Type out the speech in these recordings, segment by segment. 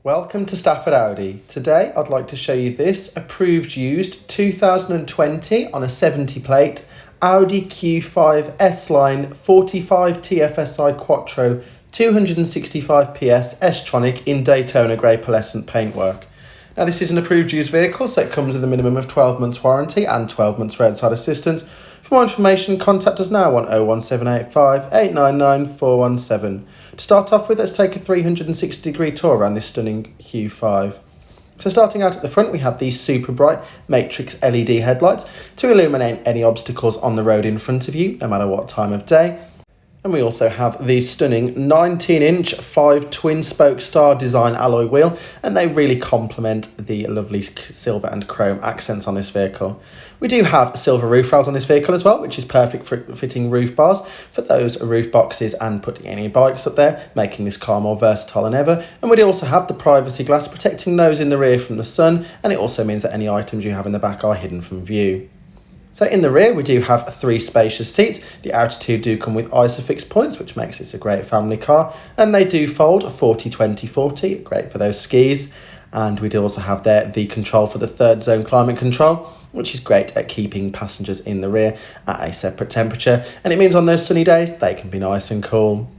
Welcome to Stafford Audi. Today I'd like to show you this approved used 2020 on a 70 plate Audi Q5 S line 45 TFSI quattro 265 PS S tronic in Daytona Grey pearlescent paintwork. Now this is an approved used vehicle, so it comes with a minimum of 12 months warranty and 12 months roadside assistance. For more information, contact us now on 01785 899 417. To start off with, let's take a 360-degree tour around this stunning Q5. So starting out at the front, we have these super bright matrix LED headlights to illuminate any obstacles on the road in front of you, no matter what time of day. And we also have these stunning 19-inch 5 twin-spoke star design alloy wheel, and they really complement the lovely silver and chrome accents on this vehicle. We do have silver roof rails on this vehicle as well, which is perfect for fitting roof bars for those roof boxes and putting any bikes up there, making this car more versatile than ever. And we do also have the privacy glass protecting those in the rear from the sun, and it also means that any items you have in the back are hidden from view. So in the rear, we do have 3 spacious seats. The outer 2 do come with ISOFIX points, which makes this a great family car. And they do fold 40-20-40, great for those skis. And we do also have there the control for the 3rd zone climate control, which is great at keeping passengers in the rear at a separate temperature. And it means on those sunny days, they can be nice and cool.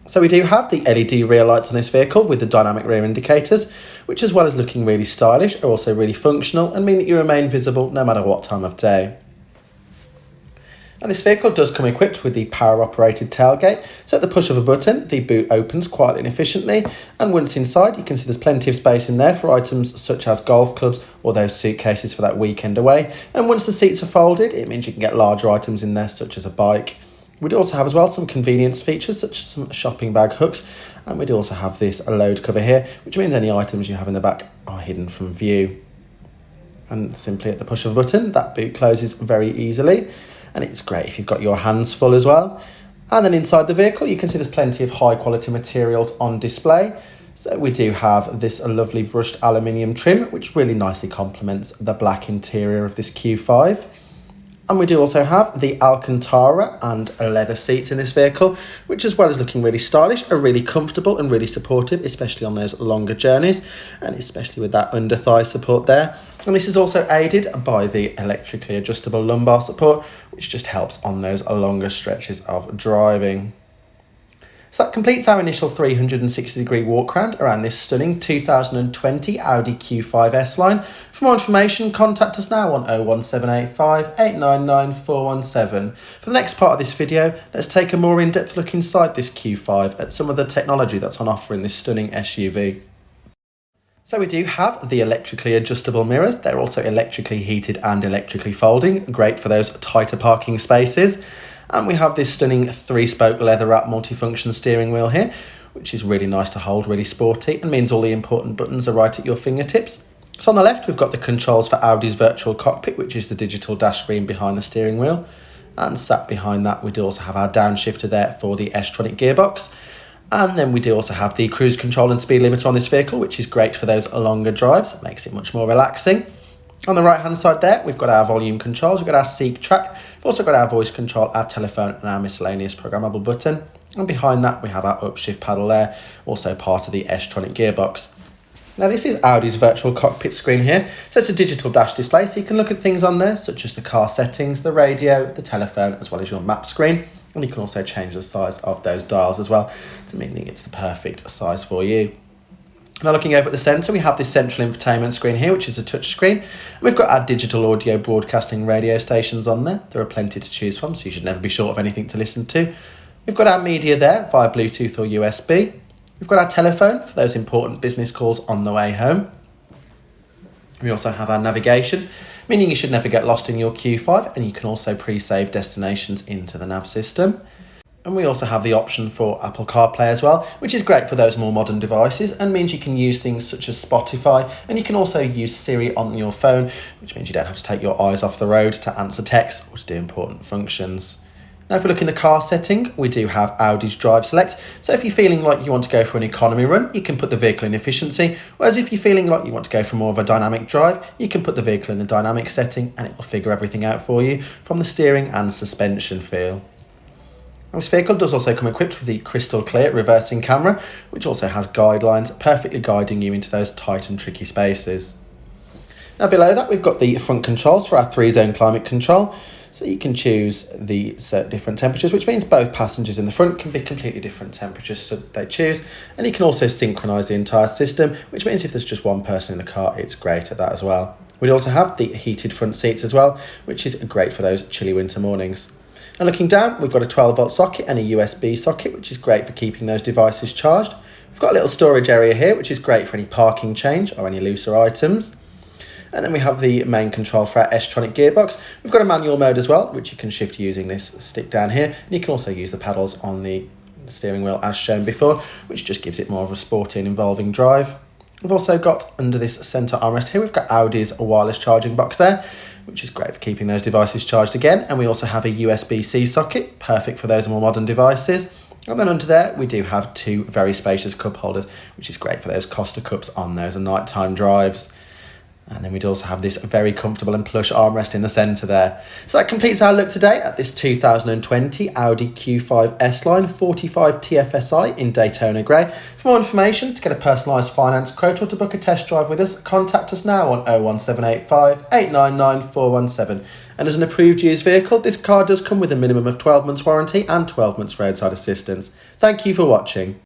So we do have the LED rear lights on this vehicle with the dynamic rear indicators, which as well as looking really stylish, are also really functional and mean that you remain visible no matter what time of day. And this vehicle does come equipped with the power-operated tailgate, so at the push of a button, the boot opens quietly and efficiently, and once inside, you can see there's plenty of space in there for items such as golf clubs or those suitcases for that weekend away, and once the seats are folded, it means you can get larger items in there, such as a bike. We'd also have as well some convenience features, such as some shopping bag hooks, and we'd also have this load cover here, which means any items you have in the back are hidden from view. And simply at the push of a button, that boot closes very easily. And it's great if you've got your hands full as well. And then inside the vehicle, you can see there's plenty of high quality materials on display. So we do have this lovely brushed aluminium trim, which really nicely complements the black interior of this Q5. And we do also have the Alcantara and leather seats in this vehicle, which as well as looking really stylish, are really comfortable and really supportive, especially on those longer journeys, and especially with that under thigh support there. And this is also aided by the electrically adjustable lumbar support, which just helps on those longer stretches of driving. So that completes our initial 360-degree walk around this stunning 2020 Audi Q5 S line. For more information, contact us now on 01785 899 417. For the next part of this video, let's take a more in-depth look inside this Q5 at some of the technology that's on offer in this stunning SUV. So we do have the electrically adjustable mirrors. They're also electrically heated and electrically folding, great for those tighter parking spaces. And we have this stunning 3-spoke leather wrap multifunction steering wheel here, which is really nice to hold, really sporty, and means all the important buttons are right at your fingertips. So on the left, we've got the controls for Audi's virtual cockpit, which is the digital dash screen behind the steering wheel. And sat behind that, we do also have our downshifter there for the S-tronic gearbox. And then we do also have the cruise control and speed limiter on this vehicle, which is great for those longer drives. It makes it much more relaxing. On the right hand side there, we've got our volume controls, we've got our seek track, we've also got our voice control, our telephone and our miscellaneous programmable button. And behind that we have our upshift paddle there, also part of the S-tronic gearbox. Now this is Audi's virtual cockpit screen here, so it's a digital dash display, so you can look at things on there such as the car settings, the radio, the telephone, as well as your map screen. And you can also change the size of those dials as well, to meaning it's the perfect size for you. Now looking over at the centre, we have this central infotainment screen here, which is a touch screen. And we've got our digital audio broadcasting radio stations on there. There are plenty to choose from, so you should never be short of anything to listen to. We've got our media there via Bluetooth or USB. We've got our telephone for those important business calls on the way home. We also have our navigation, meaning you should never get lost in your Q5, and you can also pre-save destinations into the nav system. And we also have the option for Apple CarPlay as well, which is great for those more modern devices and means you can use things such as Spotify, and you can also use Siri on your phone, which means you don't have to take your eyes off the road to answer texts or to do important functions. Now if we look in the car setting, we do have Audi's Drive Select. So if you're feeling like you want to go for an economy run, you can put the vehicle in efficiency. Whereas if you're feeling like you want to go for more of a dynamic drive, you can put the vehicle in the dynamic setting and it will figure everything out for you from the steering and suspension feel. This vehicle does also come equipped with the crystal clear reversing camera, which also has guidelines perfectly guiding you into those tight and tricky spaces. Now below that we've got the front controls for our 3-zone climate control, so you can choose the different temperatures, which means both passengers in the front can be completely different temperatures so they choose, and you can also synchronise the entire system, which means if there's just one person in the car, it's great at that as well. We also have the heated front seats as well, which is great for those chilly winter mornings. And looking down, we've got a 12-volt socket and a USB socket, which is great for keeping those devices charged. We've got a little storage area here, which is great for any parking change or any looser items. And then we have the main control for our S-tronic gearbox. We've got a manual mode as well, which you can shift using this stick down here. And you can also use the pedals on the steering wheel as shown before, which just gives it more of a sporty and involving drive. We've also got under this centre armrest here, we've got Audi's wireless charging box there, which is great for keeping those devices charged again. And we also have a USB-C socket, perfect for those more modern devices. And then under there, we do have 2 very spacious cup holders, which is great for those Costa cups on those nighttime drives. And then we'd also have this very comfortable and plush armrest in the centre there. So that completes our look today at this 2020 Audi Q5 S line 45 TFSI in Daytona Grey. For more information, to get a personalised finance quote or to book a test drive with us, contact us now on 01785 899 417. And as an approved used vehicle, this car does come with a minimum of 12 months warranty and 12 months roadside assistance. Thank you for watching.